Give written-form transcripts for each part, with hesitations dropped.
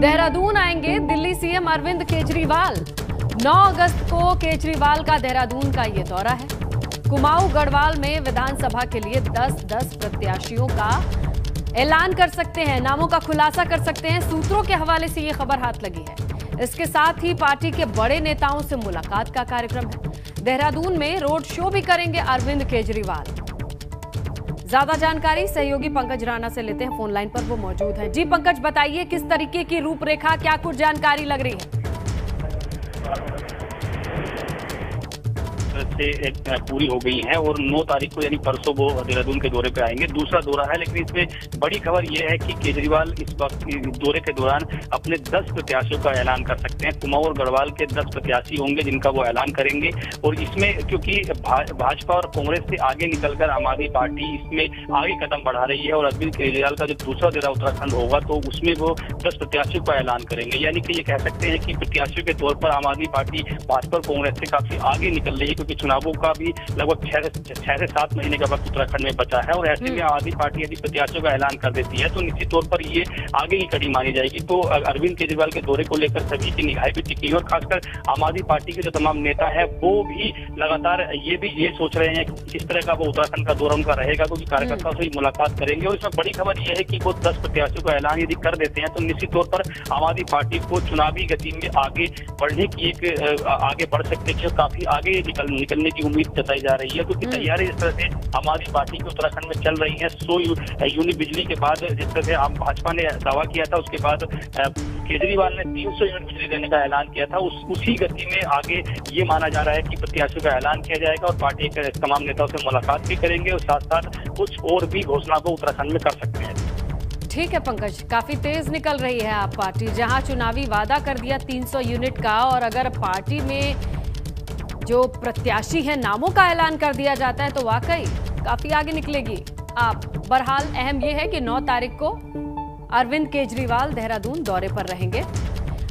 देहरादून आएंगे दिल्ली सीएम अरविंद केजरीवाल। 9 अगस्त को केजरीवाल का देहरादून का ये दौरा है। कुमाऊं गढ़वाल में विधानसभा के लिए 10-10 प्रत्याशियों का ऐलान कर सकते हैं, नामों का खुलासा कर सकते हैं। सूत्रों के हवाले से ये खबर हाथ लगी है। इसके साथ ही पार्टी के बड़े नेताओं से मुलाकात का कार्यक्रम है। देहरादून में रोड शो भी करेंगे अरविंद केजरीवाल। ज्यादा जानकारी सहयोगी पंकज राणा से लेते हैं, फोन लाइन पर वो मौजूद है। जी पंकज, बताइए किस तरीके की रूपरेखा, क्या कुछ जानकारी लग रही है? से पूरी हो गई है और 9 तारीख को यानी परसों वो देहरादून के दौरे पे आएंगे। दूसरा दौरा है, लेकिन इसमें बड़ी खबर यह है कि केजरीवाल इस वक्त दौरे के दौरान अपने 10 प्रत्याशियों का ऐलान कर सकते हैं। कुमाऊं और गढ़वाल के 10 प्रत्याशी होंगे जिनका वो ऐलान करेंगे। और इसमें क्योंकि भाजपा और कांग्रेस से आगे निकलकर आम आदमी पार्टी इसमें आगे कदम बढ़ा रही है और अरविंद केजरीवाल का जो दूसरा दौरा उत्तराखंड होगा तो उसमें वो 10 प्रत्याशियों का ऐलान करेंगे। यानी कि ये कह सकते हैं कि प्रत्याशियों के तौर पर आम आदमी पार्टी भाजपा और कांग्रेस से काफी आगे निकल रही है, क्योंकि चुनावों का भी लगभग 6 से 7 महीने का वक्त उत्तराखंड में बचा है। और ऐसे में आम आदमी पार्टी यदि प्रत्याशियों का ऐलान कर देती है तो निश्चित तौर पर ये आगे की कड़ी मानी जाएगी। तो अरविंद केजरीवाल के दौरे को लेकर सभी की निगाहें भी टिकी है और खासकर आम आदमी पार्टी के जो तमाम नेता है वो भी लगातार ये सोच रहे हैं कि किस तरह का वो उत्तराखंड का दौरा उनका रहेगा, क्योंकि कार्यकर्ताओं से मुलाकात करेंगे। और इसमें बड़ी खबर यह है कि वो 10 प्रत्याशियों का ऐलान यदि कर देते हैं तो निश्चित तौर पर आम आदमी पार्टी को चुनावी गति में आगे बढ़ने की आगे बढ़ सकते हैं, काफी आगे निकलने की उम्मीद जताई जा रही है। क्योंकि तैयारी जिस तरह से आम आदमी पार्टी की उत्तराखंड में चल रही है, 100 यूनिट बिजली के बाद जिस तरह से भाजपा ने दावा किया था, उसके बाद केजरीवाल ने 300 यूनिट बिजली देने का ऐलान किया था। उसी गति में आगे ये माना जा रहा है कि प्रत्याशियों का ऐलान किया जाएगा और पार्टी के तमाम नेताओं से मुलाकात भी करेंगे और साथ साथ कुछ और भी घोषणा को उत्तराखंड में कर सकते हैं। ठीक है पंकज, काफी तेज निकल रही है आप पार्टी, जहां चुनावी वादा कर दिया 300 यूनिट का, और अगर पार्टी में जो प्रत्याशी हैं नामों का ऐलान कर दिया जाता है तो वाकई काफी आगे निकलेगी आप। बहरहाल अहम यह है कि 9 तारीख को अरविंद केजरीवाल देहरादून दौरे पर रहेंगे।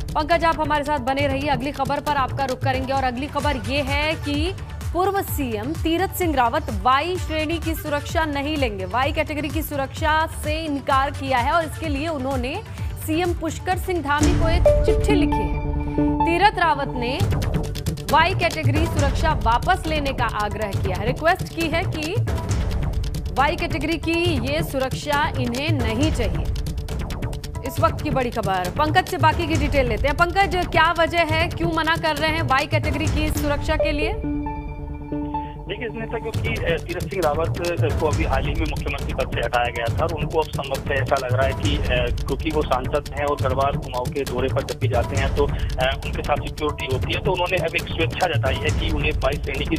पंकज, आप हमारे साथ बने रहिए, अगली खबर पर आपका रुख करेंगे। और अगली खबर यह है कि पूर्व सीएम तीरथ सिंह रावत वाई श्रेणी की सुरक्षा नहीं लेंगे। वाई कैटेगरी की सुरक्षा से इनकार किया है और इसके लिए उन्होंने सीएम पुष्कर सिंह धामी को एक चिट्ठी लिखी है। तीरथ रावत ने वाई कैटेगरी सुरक्षा वापस लेने का आग्रह किया है, रिक्वेस्ट की है कि वाई कैटेगरी की ये सुरक्षा इन्हें नहीं चाहिए। इस वक्त की बड़ी खबर, पंकज से बाकी की डिटेल लेते हैं। पंकज, क्या वजह है, क्यों मना कर रहे हैं वाई कैटेगरी की सुरक्षा के लिए? देखिए, इसमें था क्योंकि तीरथ सिंह रावत को अभी हाल ही में मुख्यमंत्री पद से हटाया गया था और उनको अब संभवतः ऐसा लग रहा है कि क्योंकि वो सांसद हैं और गढ़वाल कुमाऊं के दौरे पर जब भी जाते हैं तो उनके साथ सिक्योरिटी होती है, तो उन्होंने अब एक स्वेच्छा जताई है कि उन्हें 22 श्रेणी की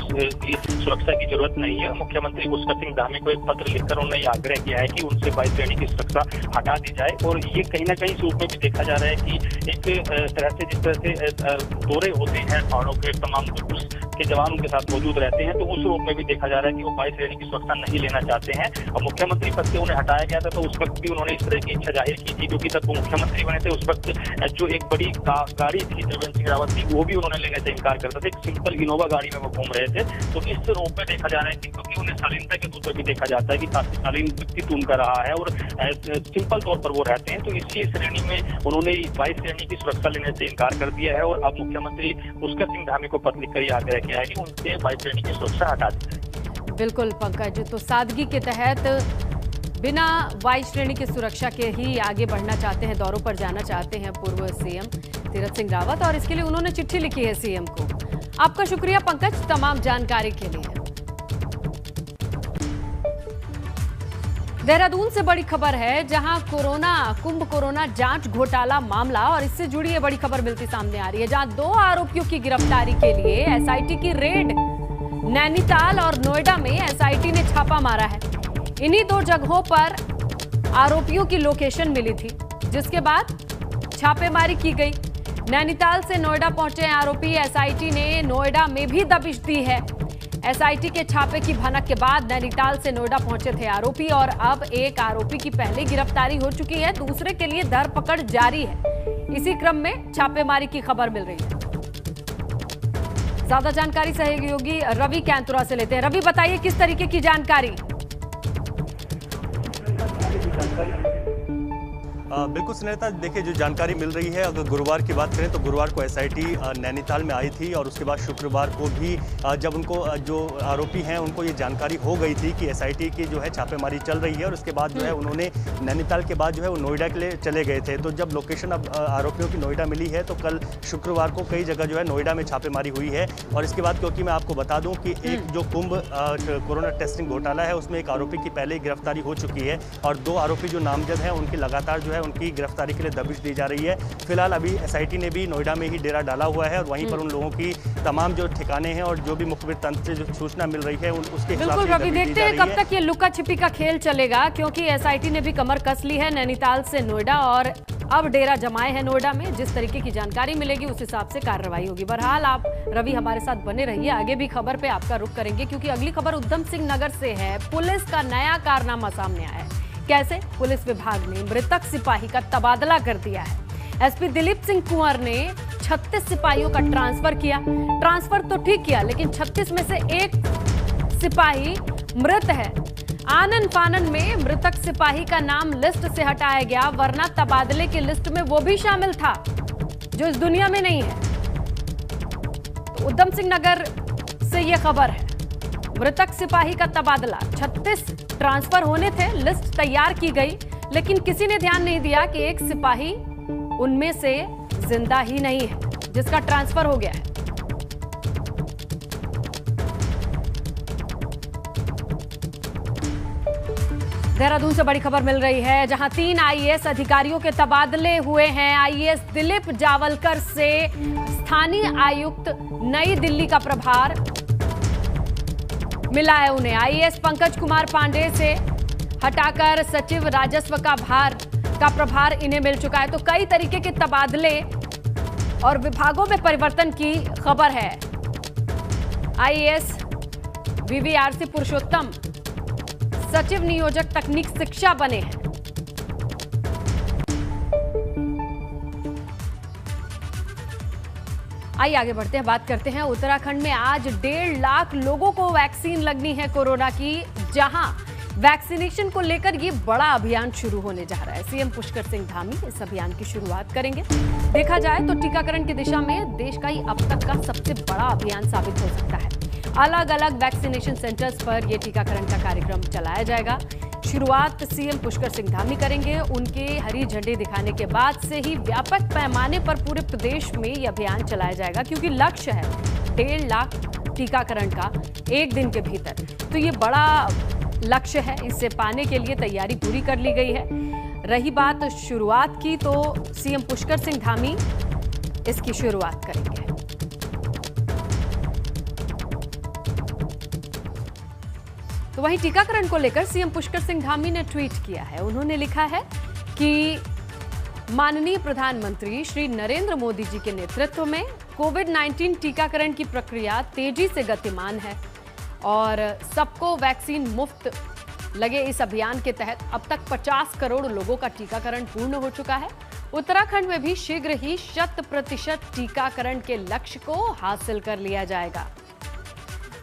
सुरक्षा की जरूरत नहीं है। मुख्यमंत्री पुष्कर सिंह धामी को एक पत्र लिखकर उन्होंने आग्रह किया है कि उनसे 22 श्रेणी की सुरक्षा हटा दी जाए। और ये कहीं ना कहीं रूप में भी देखा जा रहा है कि एक तरह से जिस तरह से दौरे होते हैं पहाड़ों के, तमाम के जवान उनके साथ मौजूद रहते हैं, तो उस रूप में भी देखा जा रहा है कि वो 22 श्रेणी की सुरक्षा नहीं लेना चाहते हैं। और मुख्यमंत्री पद से उन्हें हटाया गया था तो उस वक्त भी उन्होंने इस तरह की इच्छा जाहिर की थी, क्योंकि तब वो मुख्यमंत्री बने थे। उस वक्त जो एक बड़ी गाड़ी थी त्रिवेंद्र सिंह रावत की, वो भी उन्होंने लेने से इनकार करता था। एक सिंपल इनोवा गाड़ी में वो घूम रहे थे। तो इस रूप में देखा जा रहा है कि क्योंकि उन्हें शालीनता के तौर पर भी देखा जाता है कि काफी शालीन व्यक्तित्व उनका रहा है और सिंपल तौर पर वो रहते हैं, तो इसी श्रेणी में उन्होंने 22 श्रेणी की सुरक्षा लेने से इनकार कर दिया है। और अब मुख्यमंत्री पुष्कर सिंह धामी को पत्र लिखकर यह आग्रह किया है कि उनसे 22 श्रेणी की सुरक्षा हटा दी जाए। बिल्कुल पंकज, तो सादगी के तहत बिना वाई श्रेणी की सुरक्षा के ही आगे बढ़ना चाहते हैं, दौरों पर जाना चाहते हैं पूर्व सीएम तीरथ सिंह रावत, और इसके लिए उन्होंने चिट्ठी लिखी है सीएम को। आपका शुक्रिया पंकज तमाम जानकारी के लिए। देहरादून से बड़ी खबर है, जहां कुंभ कोरोना जांच घोटाला मामला और इससे जुड़ी ये बड़ी खबर मिलती सामने आ रही है, जहां 2 आरोपियों की गिरफ्तारी के लिए एसआईटी की रेड नैनीताल और नोएडा में एसआईटी ने छापा मारा है। इन्हीं 2 जगहों पर आरोपियों की लोकेशन मिली थी, जिसके बाद छापेमारी की गई। नैनीताल से नोएडा पहुंचे आरोपी, एसआईटी ने नोएडा में भी दबिश दी है। एसआईटी के छापे की भनक के बाद नैनीताल से नोएडा पहुंचे थे आरोपी, और अब एक आरोपी की पहले गिरफ्तारी हो चुकी है, दूसरे के लिए धरपकड़ जारी है। इसी क्रम में छापेमारी की खबर मिल रही है। ज्यादा जानकारी सहयोगी रवि कैंतुरा से लेते हैं। रवि, बताइए किस तरीके की जानकारी? बिल्कुल स्नेहिता, देखिए जो जानकारी मिल रही है, अगर गुरुवार की बात करें तो गुरुवार को एसआईटी नैनीताल में आई थी और उसके बाद शुक्रवार को भी जब उनको जो आरोपी हैं उनको ये जानकारी हो गई थी कि एसआईटी की जो है छापेमारी चल रही है, और उसके बाद जो है उन्होंने नैनीताल के बाद जो है वो नोएडा के लिए चले गए थे। तो जब लोकेशन अब आरोपियों की नोएडा मिली है तो कल शुक्रवार को कई जगह जो है नोएडा में छापेमारी हुई है। और इसके बाद क्योंकि मैं आपको बता दूं कि एक जो कुंभ कोरोना टेस्टिंग घोटाला है उसमें एक आरोपी की पहले ही गिरफ्तारी हो चुकी है और 2 आरोपी जो नामजद हैं उनकी लगातार जो है उनकी गिरफ्तारी के लिए दबिश दी जा रही है। फिलहाल अभी एसआईटी ने भी नोएडा में ही डेरा डाला हुआ है और वहीं पर उन लोगों की तमाम जो ठिकाने हैं और जो भी मुखबिर तंत्र से जो सूचना मिल रही है उसके बिल्कुल रवि, देखते हैं कब तक ये लुका छिपी का खेल चलेगा, क्योंकि एसआईटी ने भी कमर कस ली है नैनीताल से नोएडा और अब डेरा जमाए हैं नोएडा में। जिस तरीके की जानकारी मिलेगी उस हिसाब से कार्रवाई होगी। बहरहाल आप रवि हमारे साथ बने रहिए, आगे भी खबर पे आपका रुख करेंगे क्योंकि अगली खबर उधम सिंह नगर से है। पुलिस का नया कारनामा सामने आया है। कैसे? पुलिस विभाग ने मृतक सिपाही का तबादला कर दिया है। एसपी दिलीप सिंह कुंवर ने 36 सिपाहियों का ट्रांसफर किया। ट्रांसफर तो ठीक किया, लेकिन 36 में से एक सिपाही मृत है। आनन फानन में मृतक सिपाही का नाम लिस्ट से हटाया गया, वरना तबादले की लिस्ट में वो भी शामिल था जो इस दुनिया में नहीं है। तो उधम सिंह नगर से ये खबर है, मृतक सिपाही का तबादला। 36 ट्रांसफर होने थे, लिस्ट तैयार की गई, लेकिन किसी ने ध्यान नहीं दिया कि एक सिपाही उनमें से जिंदा ही नहीं है जिसका ट्रांसफर हो गया है। देहरादून से बड़ी खबर मिल रही है, जहां 3 आईएएस अधिकारियों के तबादले हुए हैं। आईएएस दिलीप जावलकर से स्थानीय आयुक्त नई दिल्ली का प्रभार मिला है उन्हें। आईएएस पंकज कुमार पांडे से हटाकर सचिव राजस्व का प्रभार इन्हें मिल चुका है। तो कई तरीके के तबादले और विभागों में परिवर्तन की खबर है। आईएएस वीवीआरसी पुरुषोत्तम सचिव नियोजक तकनीक शिक्षा बने हैं। आइए आगे बढ़ते हैं, बात करते हैं उत्तराखंड में आज 1.5 लाख लोगों को वैक्सीन लगनी है कोरोना की, जहां वैक्सीनेशन को लेकर ये बड़ा अभियान शुरू होने जा रहा है। सीएम पुष्कर सिंह धामी इस अभियान की शुरुआत करेंगे। देखा जाए तो टीकाकरण की दिशा में देश का ही अब तक का सबसे बड़ा अभियान साबित हो सकता है। अलग अलग वैक्सीनेशन सेंटर्स पर यह टीकाकरण का कार्यक्रम चलाया जाएगा। शुरुआत सीएम पुष्कर सिंह धामी करेंगे। उनके हरी झंडी दिखाने के बाद से ही व्यापक पैमाने पर पूरे प्रदेश में यह अभियान चलाया जाएगा, क्योंकि लक्ष्य है 1.5 लाख टीकाकरण का एक दिन के भीतर। तो ये बड़ा लक्ष्य है, इसे पाने के लिए तैयारी पूरी कर ली गई है। रही बात शुरुआत की, तो सीएम पुष्कर सिंह धामी इसकी शुरुआत करेंगे। तो वहीं टीकाकरण को लेकर सीएम पुष्कर सिंह धामी ने ट्वीट किया है। उन्होंने लिखा है कि माननीय प्रधानमंत्री श्री नरेंद्र मोदी जी के नेतृत्व में कोविड-19 टीकाकरण की प्रक्रिया तेजी से गतिमान है और सबको वैक्सीन मुफ्त लगे इस अभियान के तहत अब तक 50 करोड़ लोगों का टीकाकरण पूर्ण हो चुका है। उत्तराखंड में भी शीघ्र ही 100% टीकाकरण के लक्ष्य को हासिल कर लिया जाएगा।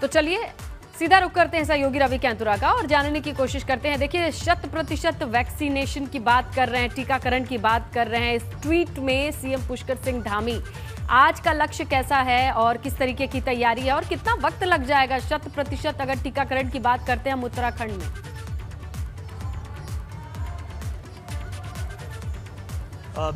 तो चलिए सीधा रुख करते हैं सहयोगी रवि कैंतुरा का और जानने की कोशिश करते हैं। देखिए, 100% वैक्सीनेशन की बात कर रहे हैं, टीकाकरण की बात कर रहे हैं। इस ट्वीट में सीएम पुष्कर सिंह धामी आज का लक्ष्य कैसा है और किस तरीके की तैयारी है और कितना वक्त लग जाएगा 100% अगर टीकाकरण की बात करते हैं हम उत्तराखंड में?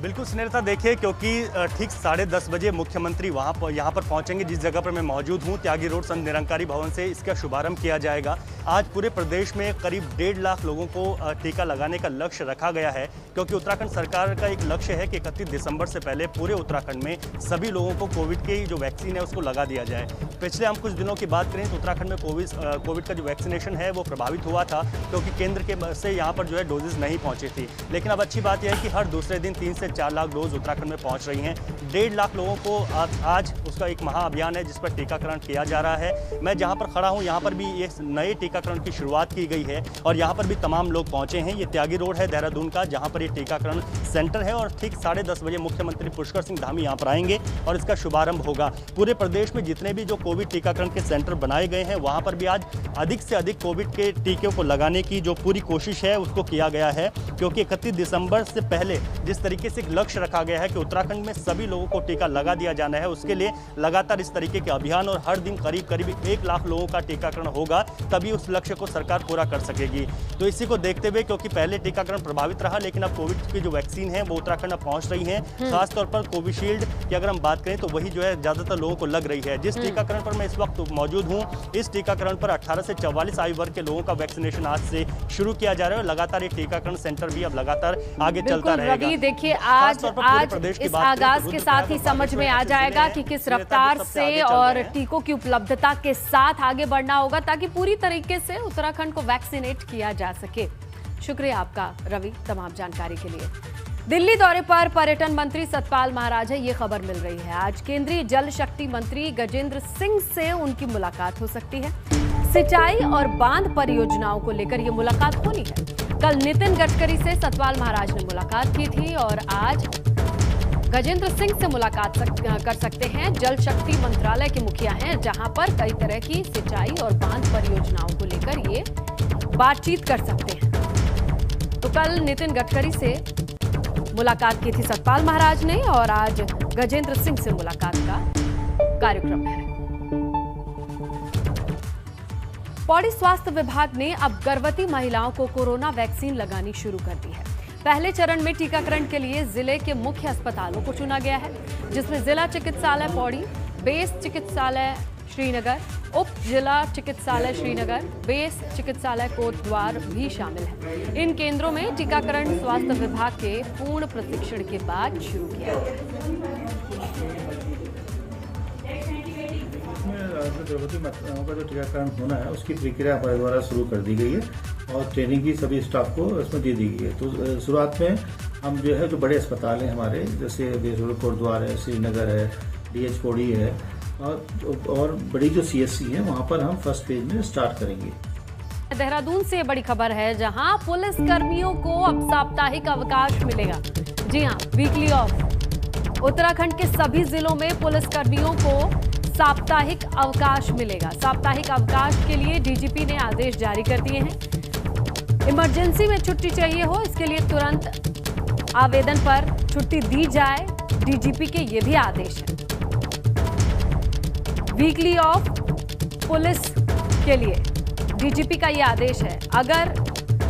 बिल्कुल स्नेहिता, देखिए क्योंकि ठीक 10:30 बजे मुख्यमंत्री यहाँ पर पहुँचेंगे जिस जगह पर मैं मौजूद हूँ, त्यागी रोड संत निरंकारी भवन से इसका शुभारंभ किया जाएगा। आज पूरे प्रदेश में करीब 1.5 लाख लोगों को टीका लगाने का लक्ष्य रखा गया है, क्योंकि उत्तराखंड सरकार का एक लक्ष्य है कि 31 दिसंबर से पहले पूरे उत्तराखंड में सभी लोगों को कोविड की जो वैक्सीन है उसको लगा दिया जाए। पिछले हम कुछ दिनों की बात करें तो उत्तराखंड में कोविड का जो वैक्सीनेशन है वो प्रभावित हुआ था, क्योंकि केंद्र के से यहाँ पर जो है डोजेज नहीं पहुँची थी। लेकिन अब अच्छी बात यह है कि हर दूसरे दिन 3 से 4 लाख डोज उत्तराखंड में पहुंच रही हैं। 1.5 लाख लोगों को आज उसका एक महाअभियान है जिस पर टीकाकरण किया जा रहा है। मैं जहां पर खड़ा हूं यहाँ पर भी ये नए टीकाकरण की शुरुआत की गई है और यहाँ पर भी तमाम लोग पहुंचे हैं। ये त्यागी रोड है देहरादून का, जहाँ पर ये टीकाकरण सेंटर है और ठीक 10:30 बजे मुख्यमंत्री पुष्कर सिंह धामी यहाँ पर आएंगे और इसका शुभारंभ होगा। पूरे प्रदेश में जितने भी जो कोविड टीकाकरण के सेंटर बनाए गए हैं वहाँ पर भी आज अधिक से अधिक कोविड के टीकों को लगाने की जो पूरी कोशिश है उसको किया गया है, क्योंकि 31 दिसंबर से पहले जिस तरीके से एक लक्ष्य रखा गया है कि उत्तराखंड में सभी लोगों को टीका लगा दिया जाना है, उसके लिए लगातार इस तरीके के अभियान और हर दिन करीब करीब 1 लाख लोगों का टीकाकरण होगा, तभी उस लक्ष्य को सरकार पूरा कर सकेगी। तो इसी को देखते हुए, क्योंकि पहले टीकाकरण प्रभावित रहा, लेकिन अब कोविड की जो वैक्सीन है वो उत्तराखंड अब पहुंच रही है। खासतौर पर कोविशील्ड की अगर हम बात करें तो वही जो है ज्यादातर लोगों को लग रही है। जिस टीकाकरण पर मैं इस वक्त मौजूद हूँ, इस टीकाकरण पर 18 से 44 आयु वर्ग के लोगों का वैक्सीनेशन आज से शुरू किया जा रहा है और लगातार ये टीकाकरण सेंटर भी अब लगातार आगे चलता रहेगा। रवि, देखिए आज इस आगाज के साथ ही समझ में आ जाएगा कि किस रफ्तार से और टीकों की उपलब्धता के साथ आगे बढ़ना होगा ताकि पूरी तरीके से उत्तराखंड को वैक्सीनेट किया जा सके। शुक्रिया आपका रवि तमाम जानकारी के लिए। दिल्ली दौरे पर पर्यटन मंत्री सतपाल महाराज है, ये खबर मिल रही है। आज केंद्रीय जल शक्ति मंत्री गजेंद्र सिंह से उनकी मुलाकात हो सकती है। सिंचाई और बांध परियोजनाओं को लेकर ये मुलाकात होनी है। कल नितिन गडकरी से सतपाल महाराज ने मुलाकात की थी और आज गजेंद्र सिंह से मुलाकात कर सकते हैं। जल शक्ति मंत्रालय के मुखिया हैं, जहां पर कई तरह की सिंचाई और बांध परियोजनाओं को लेकर ये बातचीत कर सकते हैं। तो कल नितिन गडकरी से मुलाकात की थी सतपाल महाराज ने और आज गजेंद्र सिंह से मुलाकात का कार्यक्रम है। पौड़ी स्वास्थ्य विभाग ने अब गर्भवती महिलाओं को कोरोना वैक्सीन लगानी शुरू कर दी है। पहले चरण में टीकाकरण के लिए जिले के मुख्य अस्पतालों को चुना गया है, जिसमें जिला चिकित्सालय पौड़ी, बेस चिकित्सालय श्रीनगर, उप जिला चिकित्सालय श्रीनगर, बेस चिकित्सालय कोटद्वार भी शामिल है। इन केंद्रों में टीकाकरण स्वास्थ्य विभाग के पूर्ण प्रशिक्षण के बाद शुरू किया गया। गर्भवती माताओं का जो टीकाकरण होना है उसकी प्रक्रिया हमारे द्वारा शुरू कर दी गई है और ट्रेनिंग की सभी स्टाफ को इसमें दे दी गई है। तो शुरुआत में हम जो बड़े अस्पताल हैं हमारे, जैसे बेसरोड कोटद्वार है, श्रीनगर है, DH पौड़ी है और बड़ी जो CSC है वहाँ पर हम फर्स्ट फेज में स्टार्ट करेंगे। देहरादून से बड़ी खबर है, जहां पुलिस कर्मियों को अब साप्ताहिक अवकाश मिलेगा। जी हां, वीकली ऑफ। उत्तराखंड के सभी जिलों में पुलिस कर्मियों को साप्ताहिक अवकाश मिलेगा। साप्ताहिक अवकाश के लिए DGP ने आदेश जारी कर दिए हैं। इमरजेंसी में छुट्टी चाहिए हो, इसके लिए तुरंत आवेदन पर छुट्टी दी जाए, DGP के ये भी आदेश है। वीकली ऑफ पुलिस के लिए DGP का ये आदेश है। अगर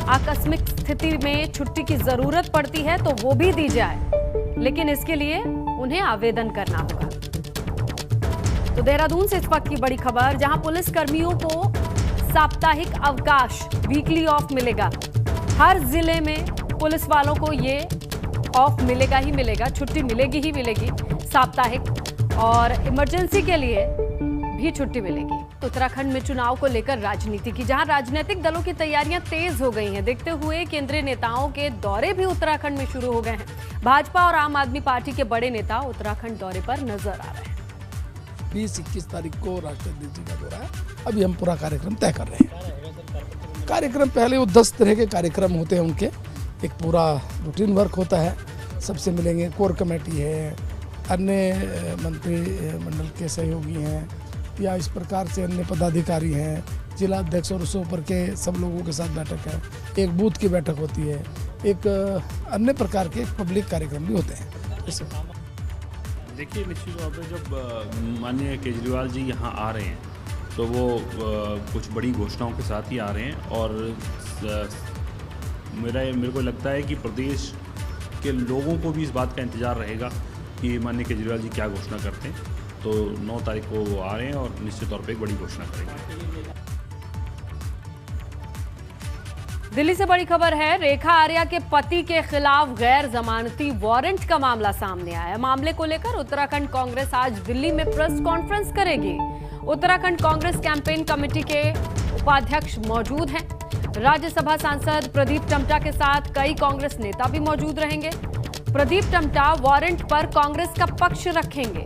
आकस्मिक स्थिति में छुट्टी की जरूरत पड़ती है तो वो भी दी जाए, लेकिन इसके लिए उन्हें आवेदन करना होगा। तो देहरादून से इस वक्त की बड़ी खबर, जहां पुलिस कर्मियों को साप्ताहिक अवकाश, वीकली ऑफ मिलेगा। हर जिले में पुलिस वालों को ये ऑफ मिलेगा ही मिलेगा, छुट्टी मिलेगी ही मिलेगी साप्ताहिक, और इमरजेंसी के लिए भी छुट्टी मिलेगी। उत्तराखंड में चुनाव को लेकर राजनीति की, जहां राजनीतिक दलों की तैयारियां तेज हो गई हैं, देखते हुए केंद्रीय नेताओं के दौरे भी उत्तराखंड में शुरू हो गए हैं। भाजपा और आम आदमी पार्टी के बड़े नेता उत्तराखंड दौरे पर नजर आ रहे हैं। 20-21 तारीख को राष्ट्रपति जी का दौरा है। अभी हम पूरा कार्यक्रम तय कर रहे हैं। कार्यक्रम पहले वो 10 तरह के कार्यक्रम होते हैं उनके, एक पूरा रूटीन वर्क होता है, सबसे मिलेंगे, कोर कमेटी है, अन्य मंत्री मंडल के सहयोगी हैं या इस प्रकार से अन्य पदाधिकारी हैं, जिला अध्यक्ष और उससे ऊपर के सब लोगों के साथ बैठक है, एक बूथ की बैठक होती है, एक अन्य प्रकार के पब्लिक कार्यक्रम भी होते हैं। देखिए, निश्चित तौर पर जब माननीय केजरीवाल जी यहाँ आ रहे हैं तो वो कुछ बड़ी घोषणाओं के साथ ही आ रहे हैं और मेरे को लगता है कि प्रदेश के लोगों को भी इस बात का इंतज़ार रहेगा कि माननीय केजरीवाल जी क्या घोषणा करते हैं। तो 9 तारीख को वो आ रहे हैं और निश्चित तौर पर एक बड़ी घोषणा करेंगे। दिल्ली से बड़ी खबर है, रेखा आर्या के पति के खिलाफ गैर जमानती वारंट का मामला सामने आया। मामले को लेकर उत्तराखंड कांग्रेस आज दिल्ली में प्रेस कॉन्फ्रेंस करेगी। उत्तराखंड कांग्रेस कैंपेन कमेटी के उपाध्यक्ष मौजूद हैं। राज्यसभा सांसद प्रदीप टम्टा के साथ कई कांग्रेस नेता भी मौजूद रहेंगे। प्रदीप टम्टा वारंट पर कांग्रेस का पक्ष रखेंगे।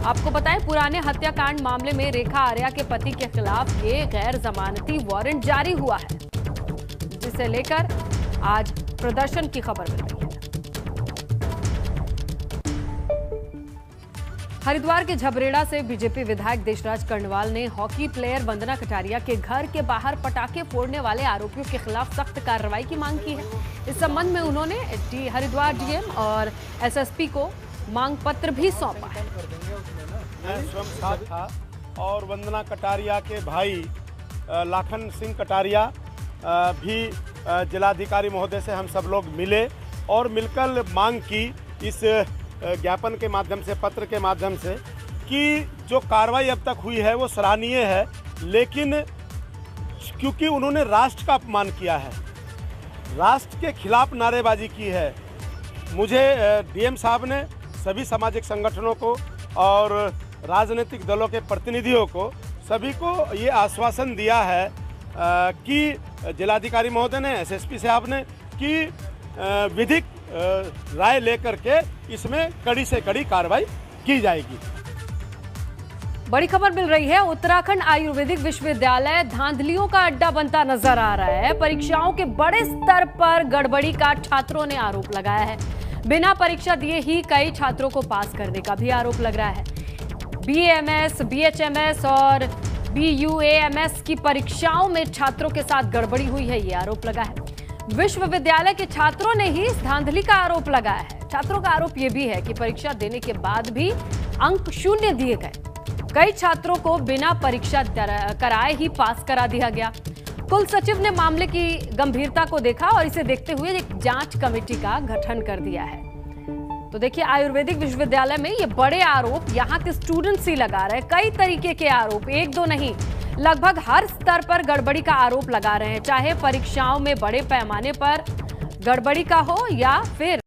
आपको बताएं, पुराने हत्याकांड मामले में रेखा आर्या के पति के खिलाफ ये गैर जमानती वारंट जारी हुआ है, जिसे लेकर आज प्रदर्शन की खबर मिल रही है। हरिद्वार के झबरेड़ा से बीजेपी विधायक देशराज कर्णवाल ने हॉकी प्लेयर वंदना कटारिया के घर के बाहर पटाखे फोड़ने वाले आरोपियों के खिलाफ सख्त कार्रवाई की मांग की है। इस संबंध में उन्होंने हरिद्वार डीएम और एसएसपी को मांग पत्र भी सौंपा है। मैं स्वयं साथ था और वंदना कटारिया के भाई लाखन सिंह कटारिया भी जिलाधिकारी महोदय से हम सब लोग मिले और मिलकर मांग की इस ज्ञापन के माध्यम से, पत्र के माध्यम से, कि जो कार्रवाई अब तक हुई है वो सराहनीय है, लेकिन क्योंकि उन्होंने राष्ट्र का अपमान किया है, राष्ट्र के खिलाफ नारेबाजी की है। मुझे डीएम साहब ने सभी सामाजिक संगठनों को और राजनीतिक दलों के प्रतिनिधियों को सभी को ये आश्वासन दिया है कि जिलाधिकारी महोदय ने, एसएसपी साहब ने, कि विधिक राय लेकर के इसमें कड़ी से कड़ी कार्रवाई की जाएगी। बड़ी खबर मिल रही है, उत्तराखंड आयुर्वेदिक विश्वविद्यालय धांधलियों का अड्डा बनता नजर आ रहा है। परीक्षाओं के बड़े स्तर पर गड़बड़ी का छात्रों ने आरोप लगाया है। बिना परीक्षा दिए ही कई छात्रों को पास करने का भी आरोप लग रहा है। बीएमएस, बीएचएमएस और बीयूएमएस की परीक्षाओं में छात्रों के साथ गड़बड़ी हुई है, ये आरोप लगा है। विश्वविद्यालय के छात्रों ने ही इस धांधली का आरोप लगाया है। छात्रों का आरोप यह भी है कि परीक्षा देने के बाद भी अंक शून्य दिए गए। कई छात्रों को बिना परीक्षा कराए ही पास करा दिया गया। कुल सचिव ने मामले की गंभीरता को देखा और इसे देखते हुए एक जांच कमेटी का गठन कर दिया है। तो देखिए, आयुर्वेदिक विश्वविद्यालय में ये बड़े आरोप यहाँ के स्टूडेंट्स ही लगा रहे हैं। कई तरीके के आरोप, एक दो नहीं, लगभग हर स्तर पर गड़बड़ी का आरोप लगा रहे हैं, चाहे परीक्षाओं में बड़े पैमाने पर गड़बड़ी का हो या फिर